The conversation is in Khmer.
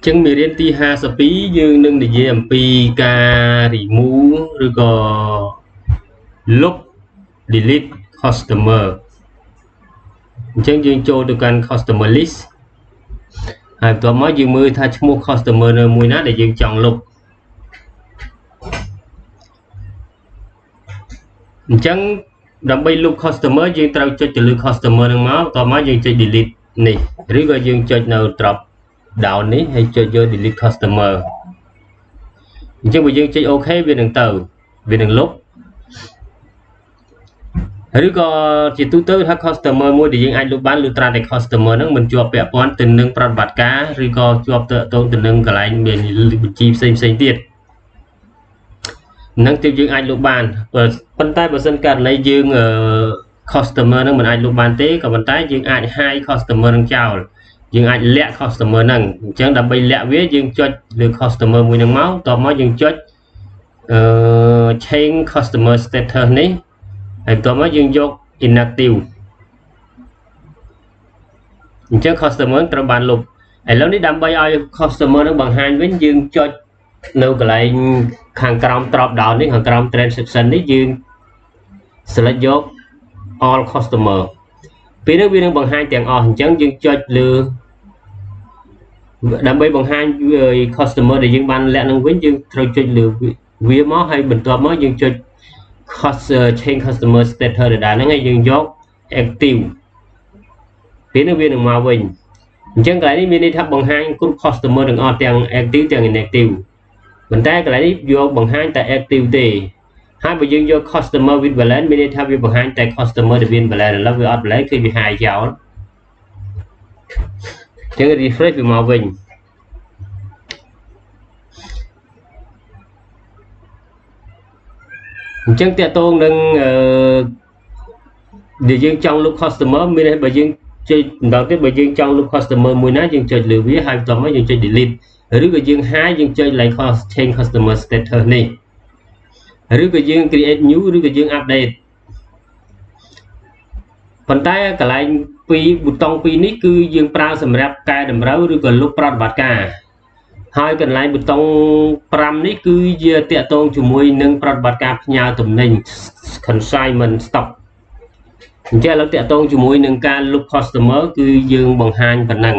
ចឹងមេរៀនទី52យើងនឹងនិយាយអំពីការ remove ឬក៏លុប delete customer អញ្ចឹងយើងចូលទៅកាន់ customer list ហើយបន្ទាប់មកយើងមើលថាឈ្មោះ customer នៅមួយណាដែលយើងចង់លុបអញ្ចឹងដើម្បីលុប customer យើងត្រូវចុចទៅលើ customer នឹងមកបន្ទាប់មកយើងចុច delete នេះឬក៏យើងចុចនៅ drop down នេះហើយចុចយក delete customer អញ្ចឹងបើយើងចុច OK វានឹងទៅវានឹងលុបឬក៏ជាទូទៅថា customer មួយដែលយើងអាចលុបបានលុះត្រាតែ customer ហ្នឹងមិនជាប់ពាក់ព័ន្ធទៅនឹងប្រតិបត្តិការឬក៏ជាប់ទៅនឹងកន្លែងមានបញ្ជីផ្សេងទៀតហ្នឹងទើបយើងអាចលុបបានប៉ុន្តែបើសិនករណីយើងcustomer ហ្នឹងមិនអាចលុបបានទេក៏ប៉ុន្តែយើងអាច hide customer ហ្នឹងចោលយើងអាចលាក់ customer ហ្នឹងអញ្ចឹងដើម្បីលាក់វាយើងចុចលើ customer មួយហ្នឹងមកបន្ទាប់មកយើងចុចchange customer status នេះហើយបន្ទាប់មកយើងយក inactive អញ្ចឹង customer ត្រូវបានលុបឥឡូវនេះដើម្បីឲ្យ customer នឹងបង្ហាញវិញយើងចុចនៅកន្លែងខាងក្រោម drop down នេះខាងក្រោម transaction នេះយើង select យក all customer ពេលនេះវានឹងបង្ហាញទាំងអស់អញ្ចឹងយើងចុចលើដើម្បីបង្ហាញ customer ដែលយើងបានលាក់នឹងវិញយើងត្រូវចុចលើវាមកហើយបន្ទាប់មកយើងចុច change customer status ដដែលហ្នឹងហើយយើងយក active ពេលនេះវានឹងមកវិញអញ្ចឹងកន្លែងនេះមានន័យថាបង្ហាញគ្រប់ customer ទាំងអស់ទាំង active ទាំង inactive ប៉ុន្តែកន្លែងនេះយកបង្ហាញតែ active ទេហើយបើយើងយក customer with balance មានន័យថាវាបង្ហាញតែ customer ដែលមាន balance ឥឡូវវាអត់ balance គឺវាហាយចោលអញ្ចឹង refresh វាមកវិញអញ្ចឹងតើតងនឹងដែលយើងចង់លុប customer មានន័យបើយើងចុចម្ដងទៀតបើយើងចង់លុប customer មួយណាយើងចុចលើវាហើយបន្ទាប់មកយើងចុច delete ឬក៏យើង hide យើងចុច like change customer status នេះឬក៏យើង create new ឬក៏យើង update ប៉ុន្តែកន្លែងពីប៊ូតុងពីរនេះគឺយើងប្រើសម្រាប់កែតម្រូវឬក៏លុបប្រតិបត្តិការហើយកន្លែងប៊ូតុង5នេះគឺជាតាក់ទងជាមួយនឹងប្រតិបត្តិការផ្ញើទំនិញ consignment stock អញ្ចឹងឥឡូវតាក់ទងជាមួយនឹងការលុប customer គឺយើងបង្ហាញប៉ុណ្ណឹង